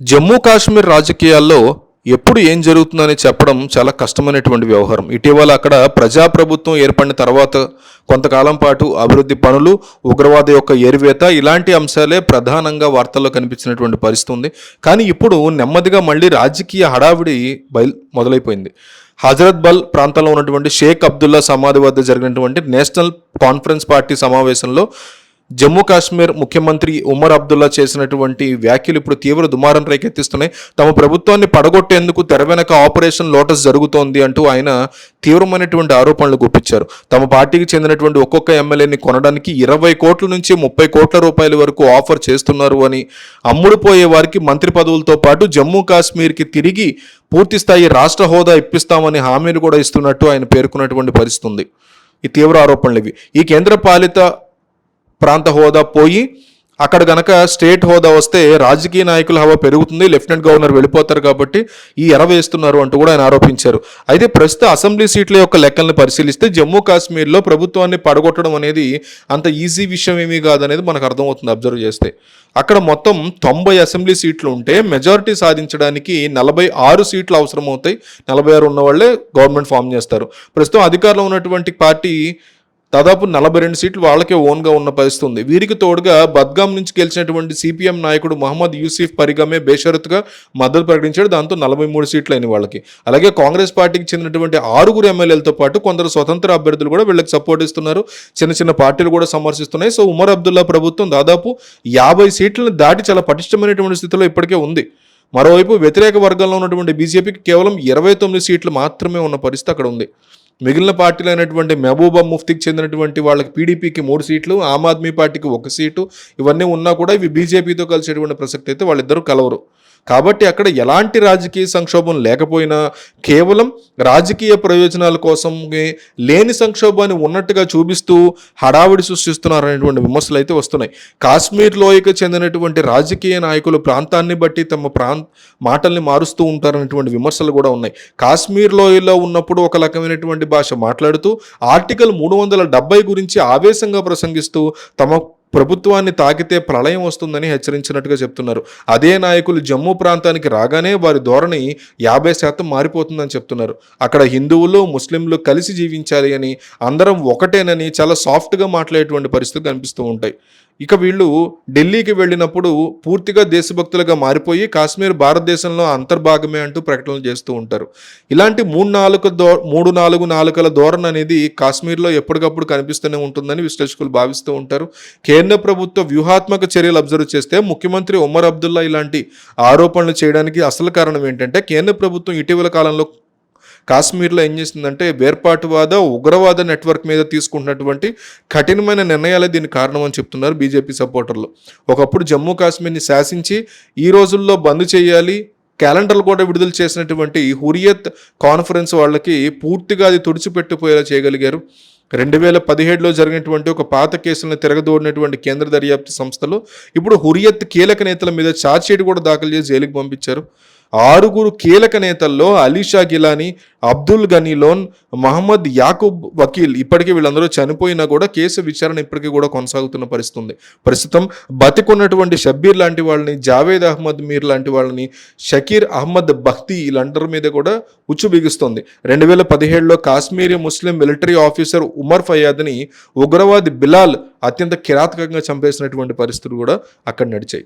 జమ్మూ కాశ్మీర్ రాజకీయాల్లో ఎప్పుడు ఏం జరుగుతుందని చెప్పడం చాలా కష్టమైనటువంటి వ్యవహారం. ఇటీవల అక్కడ ప్రజాప్రభుత్వం ఏర్పడిన తర్వాత కొంతకాలం పాటు అభివృద్ధి పనులు, ఉగ్రవాద యొక్క ఏరివేత ఇలాంటి అంశాలే ప్రధానంగా వార్తల్లో కనిపించినటువంటి పరిస్థితి ఉంది. కానీ ఇప్పుడు నెమ్మదిగా మళ్ళీ రాజకీయ హడావిడి మొదలైపోయింది. హజరత్ బల్ ప్రాంతంలో ఉన్నటువంటి షేక్ అబ్దుల్లా సమాధి వద్ద జరిగినటువంటి నేషనల్ కాన్ఫరెన్స్ పార్టీ సమావేశంలో జమ్మూ కాశ్మీర్ ముఖ్యమంత్రి ఉమర్ అబ్దుల్లా చేసినటువంటి వ్యాఖ్యలు ఇప్పుడు తీవ్ర దుమారం రేకెత్తిస్తున్నాయి. తమ ప్రభుత్వాన్ని పడగొట్టేందుకు తెర వెనక ఆపరేషన్ లోటస్ జరుగుతోంది అంటూ ఆయన తీవ్రమైనటువంటి ఆరోపణలు గుప్పించారు. తమ పార్టీకి చెందినటువంటి ఒక్కొక్క ఎమ్మెల్యేని కొనడానికి 20 కోట్ల నుంచి 30 కోట్ల రూపాయల వరకు ఆఫర్ చేస్తున్నారు అని, అమ్ముడుపోయే వారికి మంత్రి పదవులతో పాటు జమ్మూ కాశ్మీర్కి తిరిగి పూర్తిస్థాయి రాష్ట్ర హోదా ఇప్పిస్తామని హామీలు కూడా ఇస్తున్నట్టు ఆయన పేర్కొన్నటువంటి పరిస్థితి ఉంది. ఈ తీవ్ర ఆరోపణలు ఇవి. ఈ కేంద్ర పాలిత ప్రాంత హోదా పోయి అక్కడ గనక స్టేట్ హోదా వస్తే రాజకీయ నాయకుల హవా పెరుగుతుంది, లెఫ్టినెంట్ గవర్నర్ వెళ్ళిపోతారు కాబట్టి ఈ వేస్తున్నారు అంటూ కూడా ఆయన ఆరోపించారు. అయితే ప్రస్తుత అసెంబ్లీ సీట్ల యొక్క లెక్కలను పరిశీలిస్తే జమ్మూ కాశ్మీర్లో ప్రభుత్వాన్ని పడగొట్టడం అనేది అంత ఈజీ విషయం ఏమీ కాదనేది మనకు అర్థమవుతుంది అబ్జర్వ్ చేస్తే. అక్కడ మొత్తం 90 అసెంబ్లీ సీట్లు ఉంటే మెజారిటీ సాధించడానికి 46 సీట్లు అవసరం అవుతాయి. 46 ఉన్న వాళ్ళే గవర్నమెంట్ ఫామ్ చేస్తారు. ప్రస్తుతం అధికారంలో ఉన్నటువంటి పార్టీ దాదాపు 42 సీట్లు వాళ్ళకే ఓన్గా ఉన్న పరిస్థితి ఉంది. వీరికి తోడుగా బద్గాం నుంచి గెలిచినటువంటి సిపిఎం నాయకుడు మహమ్మద్ యూసిఫ్ పరిగమే బేషరతుగా మద్దతు ప్రకటించాడు. దాంతో 43 సీట్లు అయిన వాళ్ళకి. అలాగే కాంగ్రెస్ పార్టీకి చెందినటువంటి 6 ఎమ్మెల్యేలతో పాటు కొందరు స్వతంత్ర అభ్యర్థులు కూడా వీళ్ళకి సపోర్ట్ ఇస్తున్నారు. చిన్న చిన్న పార్టీలు కూడా సమర్థిస్తున్నాయి. సో ఉమర్ అబ్దుల్లా ప్రభుత్వం దాదాపు 50 సీట్లను దాటి చాలా పటిష్టమైనటువంటి స్థితిలో ఇప్పటికే ఉంది. మరోవైపు వ్యతిరేక వర్గంలో ఉన్నటువంటి బీజేపీకి కేవలం 29 సీట్లు మాత్రమే ఉన్న పరిస్థితి అక్కడ ఉంది. మిగిలిన పార్టీలు అయినటువంటి మెహబూబా ముఫ్తీకి చెందినటువంటి వాళ్ళకి పీడీపీకి 3 సీట్లు, ఆమ్ ఆద్మీ పార్టీకి 1 సీటు ఇవన్నీ ఉన్నా కూడా ఇవి బీజేపీతో కలిసేటువంటి ప్రసక్తి అయితే వాళ్ళిద్దరూ కలవరు. కాబట్టి అక్కడ ఎలాంటి రాజకీయ సంక్షోభం లేకపోయినా కేవలం రాజకీయ ప్రయోజనాల కోసం లేని సంక్షోభాన్ని ఉన్నట్టుగా చూపిస్తూ హడావిడి సృష్టిస్తున్నారనేటువంటి విమర్శలు అయితే వస్తున్నాయి. కాశ్మీర్ లోయకు చెందినటువంటి రాజకీయ నాయకులు ప్రాంతాన్ని బట్టి తమ మాటల్ని మారుస్తూ ఉంటారనేటువంటి విమర్శలు కూడా ఉన్నాయి. కాశ్మీర్ లోయలో ఉన్నప్పుడు ఒక రకమైనటువంటి భాష మాట్లాడుతూ ఆర్టికల్ 370 గురించి ఆవేశంగా ప్రసంగిస్తూ తమ ప్రభుత్వాన్ని తాకితే ప్రళయం వస్తుందని హెచ్చరించినట్టుగా చెప్తున్నారు. అదే నాయకులు జమ్మూ ప్రాంతానికి రాగానే వారి ధోరణి 50% మారిపోతుందని చెప్తున్నారు. అక్కడ హిందువులు ముస్లింలు కలిసి జీవించాలి అని, అందరం ఒకటేనని చాలా సాఫ్ట్గా మాట్లాడేటువంటి పరిస్థితులు కనిపిస్తూ ఉంటాయి. ఇక వీళ్ళు ఢిల్లీకి వెళ్ళినప్పుడు పూర్తిగా దేశభక్తులుగా మారిపోయి కాశ్మీర్ భారతదేశంలో అంతర్భాగమే అంటూ ప్రకటనలు చేస్తూ ఉంటారు. ఇలాంటి 3-4 నాలుకల ధోరణి అనేది కాశ్మీర్లో ఎప్పటికప్పుడు కనిపిస్తూనే ఉంటుందని విశ్లేషకులు భావిస్తూ ఉంటారు. కేంద్ర ప్రభుత్వ వ్యూహాత్మక చర్యలు అబ్జర్వ్ చేస్తే ముఖ్యమంత్రి ఉమర్ అబ్దుల్లా ఇలాంటి ఆరోపణలు చేయడానికి అసలు కారణం ఏంటంటే కేంద్ర ప్రభుత్వం ఇటీవల కాలంలో కాశ్మీర్లో ఏం చేసిందంటే వేర్పాటువాద ఉగ్రవాద నెట్వర్క్ మీద తీసుకుంటున్నటువంటి కఠినమైన నిర్ణయాలే దీనికి కారణం అని చెప్తున్నారు బీజేపీ సపోర్టర్లు. ఒకప్పుడు జమ్మూ కాశ్మీర్ని శాసించి ఈ రోజుల్లో బంద్ చేయాలి, క్యాలెండర్లు కూడా విడుదల చేసినటువంటి హురియత్ కాన్ఫరెన్స్ వాళ్ళకి పూర్తిగా అది తుడిచిపెట్టిపోయేలా చేయగలిగారు. 2017లో జరిగినటువంటి ఒక పాత కేసులను తిరగదోడినటువంటి కేంద్ర దర్యాప్తు సంస్థలు ఇప్పుడు హురియత్ కీలక నేతల మీద ఛార్జ్షీట్ కూడా దాఖలు చేసి జైలుకి పంపించారు. 6 కీలక నేతల్లో అలీషా గిలానీ, అబ్దుల్ గనీ లోన్, మహమ్మద్ యాకూబ్ వకీల్ ఇప్పటికీ వీళ్ళందరూ చనిపోయినా కూడా కేసు విచారణ ఇప్పటికీ కూడా కొనసాగుతున్న పరిస్థితి ఉంది. ప్రస్తుతం బతికున్నటువంటి షబ్బీర్ లాంటి వాళ్ళని, జావేద్ అహ్మద్ మీర్ లాంటి వాళ్ళని, షకీర్ అహ్మద్ బఖ్తీ వీళ్ళందరి మీద కూడా ఉచ్చు బిగుస్తోంది. 2017లో కాశ్మీరీ ముస్లిం మిలిటరీ ఆఫీసర్ ఉమర్ ఫయాద్ని ఉగ్రవాది బిలాల్ అత్యంత కిరాతకంగా చంపేసినటువంటి పరిస్థితులు కూడా అక్కడ నడిచాయి.